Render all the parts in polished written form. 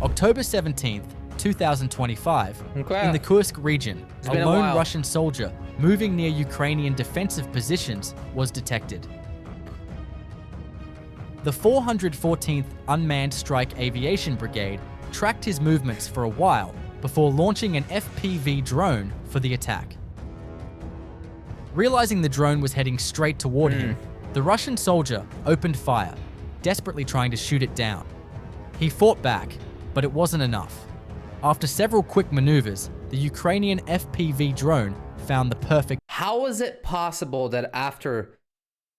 October 17th, 2025, Okay. in the Kursk region, It's a been a lone while. Russian soldier moving near Ukrainian defensive positions was detected. The 414th Unmanned Strike Aviation Brigade tracked his movements for a while before launching an FPV drone for the attack. Realizing the drone was heading straight toward him, the Russian soldier opened fire, desperately trying to shoot it down. He fought back, but it wasn't enough. After several quick maneuvers, the Ukrainian FPV drone found the perfect. How is it possible that after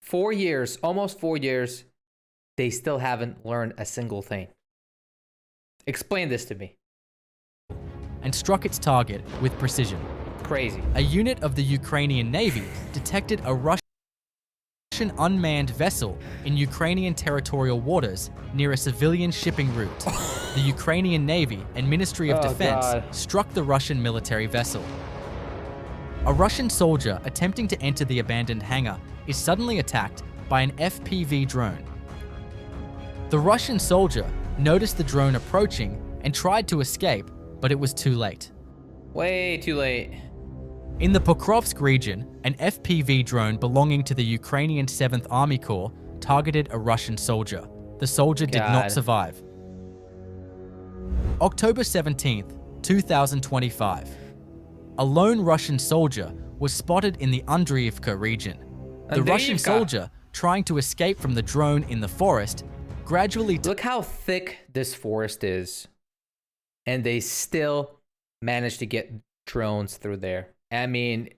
4 years, almost 4 years, they still haven't learned a single thing? Explain this to me. And struck its target with precision. Crazy. A unit of the Ukrainian Navy detected a Russian unmanned vessel in Ukrainian territorial waters near a civilian shipping route. The Ukrainian Navy and Ministry of Defense struck the Russian military vessel. A Russian soldier attempting to enter the abandoned hangar is suddenly attacked by an FPV drone. The Russian soldier noticed the drone approaching and tried to escape, but it was too late. Way too late. In the Pokrovsk region, an FPV drone belonging to the Ukrainian 7th Army Corps targeted a Russian soldier. The soldier did not survive. October 17th, 2025. A lone Russian soldier was spotted in the Andriivka region. The Russian soldier, trying to escape from the drone in the forest, gradually... Look how thick this forest is. And they still managed to get drones through there. I mean,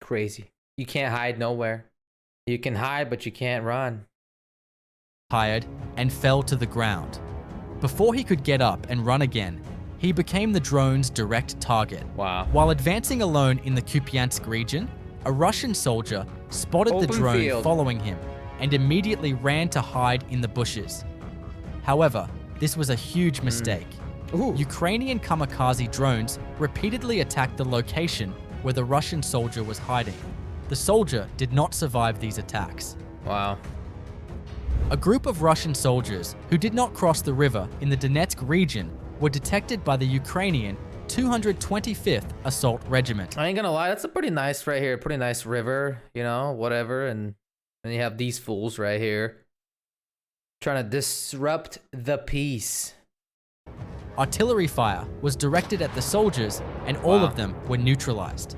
crazy. You can't hide nowhere. You can hide, but you can't run. Tired and fell to the ground. Before he could get up and run again, he became the drone's direct target. Wow. While advancing alone in the Kupiansk region, a Russian soldier spotted the drone following him and immediately ran to hide in the bushes. However, this was a huge mistake. Ukrainian kamikaze drones repeatedly attacked the location where the Russian soldier was hiding. The soldier did not survive these attacks. Wow. A group of Russian soldiers who did not cross the river in the Donetsk region were detected by the Ukrainian 225th Assault Regiment. I ain't gonna lie, that's a pretty nice right here. Pretty nice river, you know, whatever. And then you have these fools right here trying to disrupt the peace. Artillery fire was directed at the soldiers and all of them were neutralized.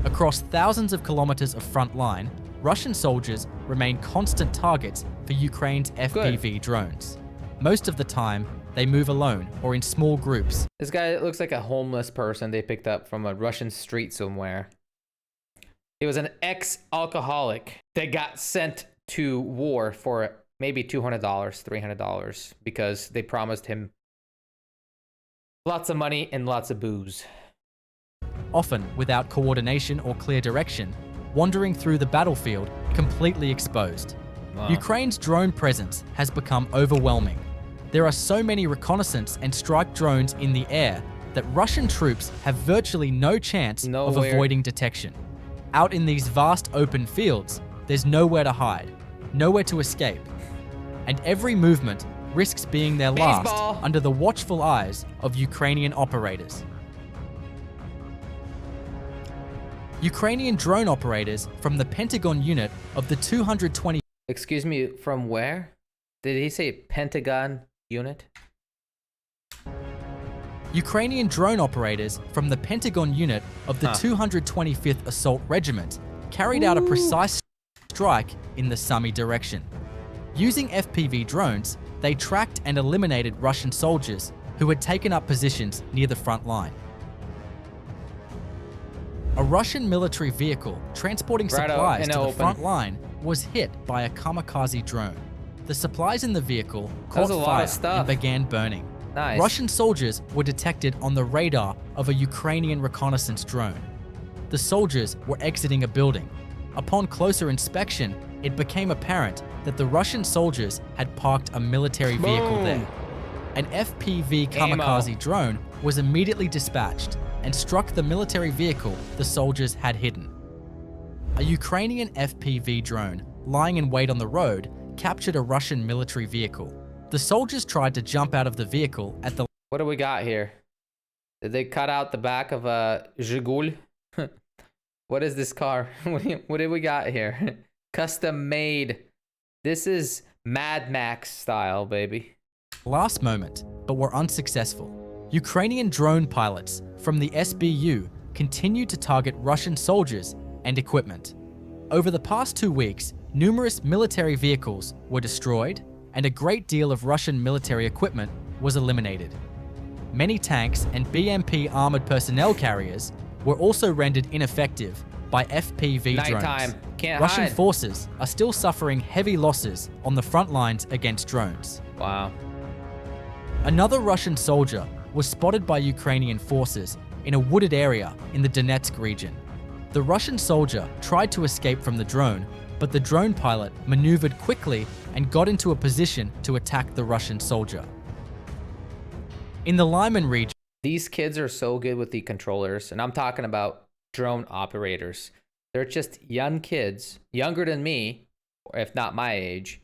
Across thousands of kilometers of front line, Russian soldiers remain constant targets for Ukraine's FPV drones. Most of the time, they move alone or in small groups. This guy looks like a homeless person they picked up from a Russian street somewhere. He was an ex-alcoholic that got sent to war for maybe $200, $300 because they promised him lots of money and lots of booze. Often without coordination or clear direction, wandering through the battlefield completely exposed. Ukraine's drone presence has become overwhelming. There are so many reconnaissance and strike drones in the air that Russian troops have virtually no chance of avoiding detection. Out in these vast open fields, there's nowhere to hide, nowhere to escape, and every movement risks being their last under the watchful eyes of Ukrainian operators. Ukrainian drone operators from the Pentagon unit of the 220... Excuse me, from where? Did he say Pentagon unit? Ukrainian drone operators from the Pentagon unit of the 225th Assault Regiment carried out a precise strike in the Sumy direction. Using FPV drones, they tracked and eliminated Russian soldiers who had taken up positions near the front line. A Russian military vehicle transporting supplies to the front line was hit by a kamikaze drone. The supplies in the vehicle caught fire and began burning. Nice. Russian soldiers were detected on the radar of a Ukrainian reconnaissance drone. The soldiers were exiting a building. Upon closer inspection, it became apparent that the Russian soldiers had parked a military vehicle there. An FPV kamikaze drone was immediately dispatched and struck the military vehicle the soldiers had hidden. A Ukrainian FPV drone lying in wait on the road captured a Russian military vehicle. The soldiers tried to jump out of the vehicle at the... What do we got here? Did they cut out the back of a Zhigul? What is this car? What do we got here? Custom made. This is Mad Max style, baby. last moment, but were unsuccessful. Ukrainian drone pilots from the SBU continued to target Russian soldiers and equipment. Over the past 2 weeks, numerous military vehicles were destroyed and a great deal of Russian military equipment was eliminated. Many tanks and BMP armored personnel carriers were also rendered ineffective by FPV Nighttime. drones. Can't Russian hide. forces are still suffering heavy losses on the front lines against drones. Wow. Another Russian soldier was spotted by Ukrainian forces in a wooded area in the Donetsk region. The Russian soldier tried to escape from the drone, but the drone pilot maneuvered quickly and got into a position to attack the Russian soldier. In the Lyman region, These kids are so good with the controllers, and I'm talking about drone operators. They're just young kids, younger than me, or if not my age.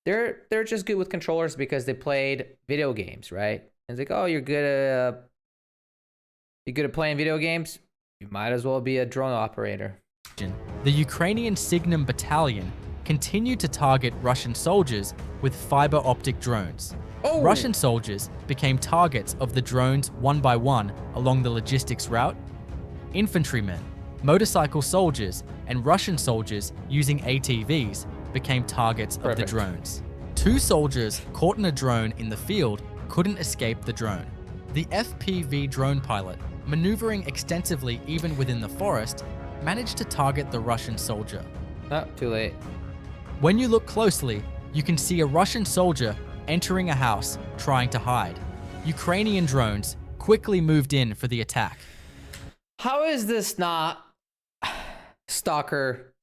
They're just good with controllers because they played video games, right? And it's like, oh, you're good at playing video games? You might as well be a drone operator. the Ukrainian Signum Battalion continued to target Russian soldiers with fiber optic drones. Oh! Russian soldiers became targets of the drones one by one along the logistics route. Infantrymen, motorcycle soldiers, and Russian soldiers using ATVs became targets of the Perfect. drones. 2 soldiers caught in a drone in the field couldn't escape the drone. The FPV drone pilot, maneuvering extensively even within the forest, managed to target the Russian soldier. Oh, too late. When you look closely, you can see a Russian soldier entering a house trying to hide. Ukrainian drones quickly moved in for the attack. How is this not Stalker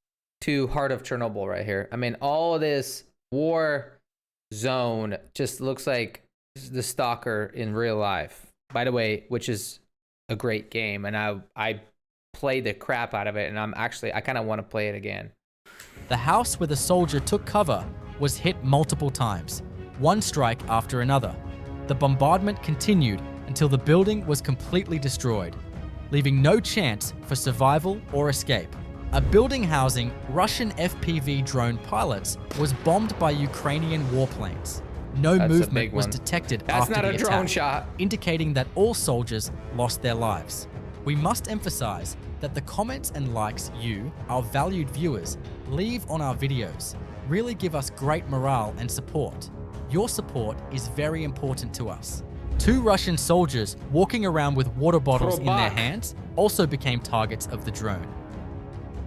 to Heart of Chernobyl right here? I mean, all of this war zone just looks like the Stalker in real life. By the way, which is a great game, and I played the crap out of it, and I kind of want to play it again. The house where the soldier took cover was hit multiple times, one strike after another. The bombardment continued until the building was completely destroyed, leaving no chance for survival or escape. A building housing Russian FPV drone pilots was bombed by Ukrainian warplanes. No That's a movement big was one. detected That's after not the a drone attack, shot. indicating that all soldiers lost their lives. We must emphasize that the comments and likes you, our valued viewers, leave on our videos really give us great morale and support. Your support is very important to us. 2 Russian soldiers walking around with water bottles in their Robak. hands also became targets of the drone.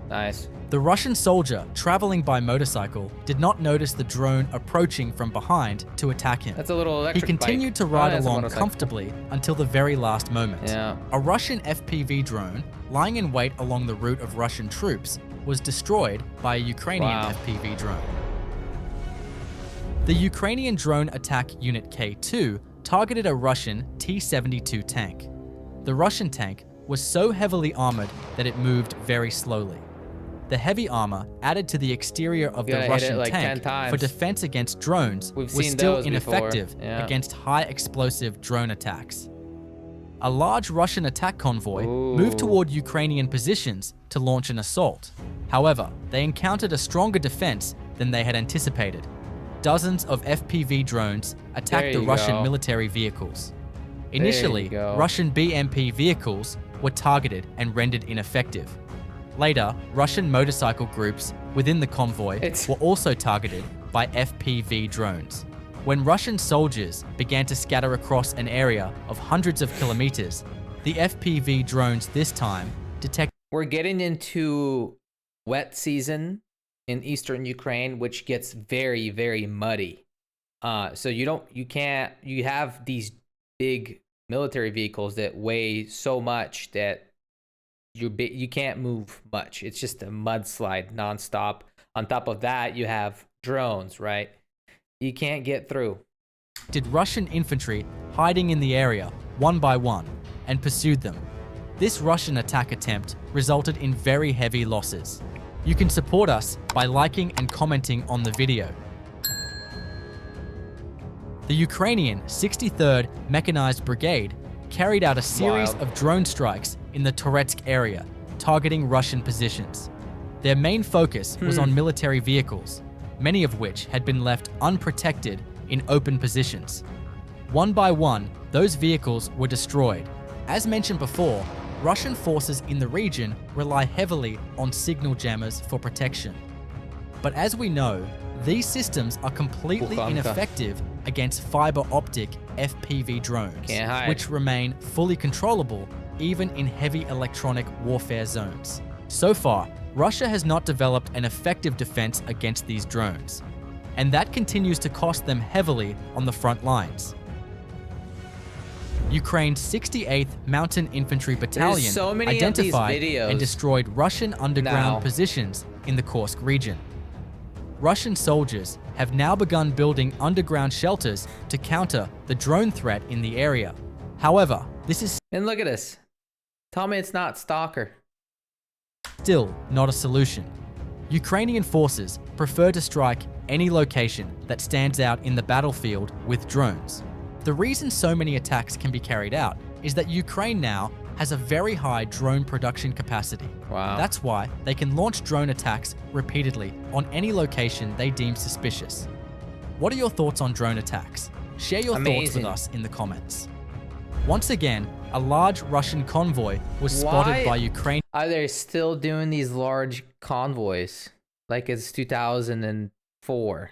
Nice. The Russian soldier traveling by motorcycle did not notice the drone approaching from behind to attack him. That's a little He electric continued bike. to Oh, ride that's a along motorcycle. comfortably until the very last moment. Yeah. A Russian FPV drone, lying in wait along the route of Russian troops, was destroyed by a Ukrainian Wow. FPV drone. The Ukrainian Drone Attack Unit K2 targeted a Russian T-72 tank. The Russian tank was so heavily armored that it moved very slowly. The heavy armor added to the exterior of You the gotta hit it Russian like 10 tank times. for defense against drones We've was seen still those before. ineffective Yeah. against high explosive drone attacks. A large Russian attack convoy Ooh. moved toward Ukrainian positions to launch an assault. However, they encountered a stronger defense than they had anticipated. Dozens of FPV drones attacked the you Russian go. military vehicles. you Initially, go. Russian BMP vehicles were targeted and rendered ineffective. Later, Russian motorcycle groups within the convoy It's- were also targeted by FPV drones. When Russian soldiers began to scatter across an area of hundreds of kilometers, the FPV drones this time detected We're getting into wet season in eastern Ukraine, which gets very, very muddy. So you have these big military vehicles that weigh so much that you can't move much. It's just a mudslide nonstop. On top of that, you have drones, right? You can't get through. Russian infantry hiding in the area one by one and pursued them. This Russian attack attempt resulted in very heavy losses. You can support us by liking and commenting on the video. The Ukrainian 63rd Mechanized Brigade carried out a series Wild. of drone strikes in the Toretsk area, targeting Russian positions. Their main focus was on military vehicles, many of which had been left unprotected in open positions. One by one, those vehicles were destroyed. As mentioned before, Russian forces in the region rely heavily on signal jammers for protection. But as we know, these systems are completely ineffective against fiber optic FPV drones, Can't hide. which remain fully controllable even in heavy electronic warfare zones. So far, Russia has not developed an effective defense against these drones, and that continues to cost them heavily on the front lines. Ukraine's 68th Mountain Infantry Battalion so many of these identified videos and destroyed Russian underground now. positions in the Kursk region. Russian soldiers have now begun building underground shelters to counter the drone threat in the area. However, this is And look at this. Tell me it's not Stalker. still not a solution. Ukrainian forces prefer to strike any location that stands out in the battlefield with drones. The reason so many attacks can be carried out is that Ukraine now has a very high drone production capacity. Wow. That's why they can launch drone attacks repeatedly on any location they deem suspicious. What are your thoughts on drone attacks? Share your thoughts with Amazing. us in the comments. Once again, a large Russian convoy was spotted by Ukraine. Are they still doing these large convoys like it's 2004?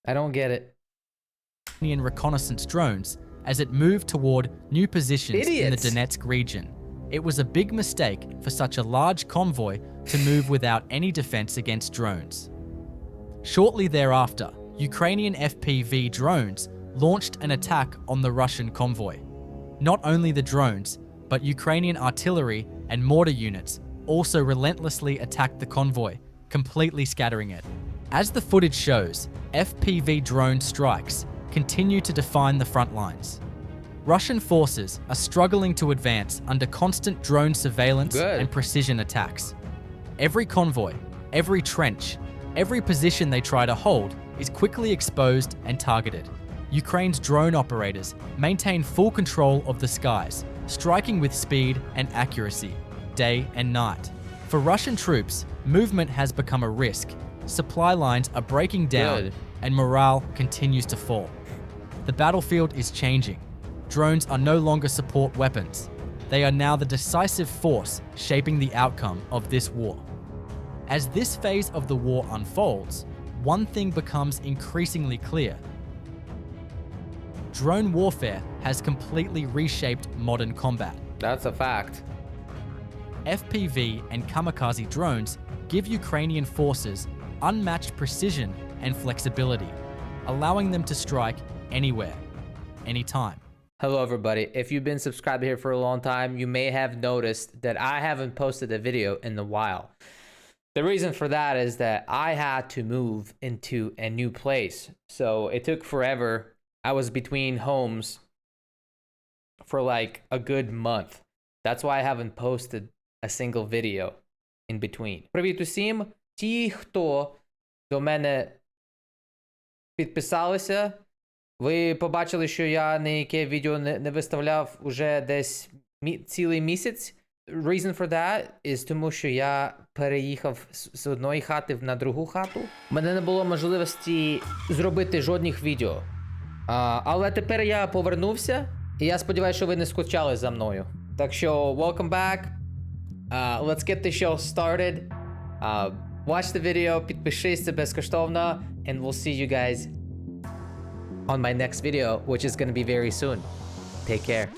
I don't get it. Ukrainian reconnaissance drones as it moved toward new positions in the Idiots. Donetsk region. It was a big mistake for such a large convoy to move without any defense against drones. Shortly thereafter, Ukrainian FPV drones launched an attack on the Russian convoy. Not only the drones, but Ukrainian artillery and mortar units also relentlessly attacked the convoy, completely scattering it. As the footage shows, FPV drone strikes continue to define the front lines. Russian forces are struggling to advance under constant drone surveillance and precision attacks. Every convoy, every trench, every position they try to hold is quickly exposed and targeted. Ukraine's drone operators maintain full control of the skies, striking with speed and accuracy, day and night. For Russian troops, movement has become a risk. Supply lines are breaking down and morale continues to fall. The battlefield is changing. Drones are no longer support weapons. They are now the decisive force shaping the outcome of this war. As this phase of the war unfolds, one thing becomes increasingly clear. Drone warfare has completely reshaped modern combat. That's a fact. FPV and kamikaze drones give Ukrainian forces unmatched precision and flexibility, allowing them to strike anywhere, anytime. Hello everybody. If you've been subscribed here for a long time, you may have noticed that I haven't posted a video in a while. The reason for that is that I had to move into a new place. So it took forever. I was between homes for like a good month. That's why I haven't posted a single video in between. Привіт усім. Ті, хто до мене підписалися, ви побачили, що я ніяке відео не виставляв уже десь цілий місяць. Reason for that is тому, що я переїхав з одної хати на другу хату. У мене не було можливості зробити жодних відео. Але тепер я повернувся, і я сподіваюся, що ви не скучали за мною. Так що, welcome back. Let's get the show started. Watch the video, підпишись, це безкоштовно. And we'll see you guys on my next video, which is going to be very soon. Take care.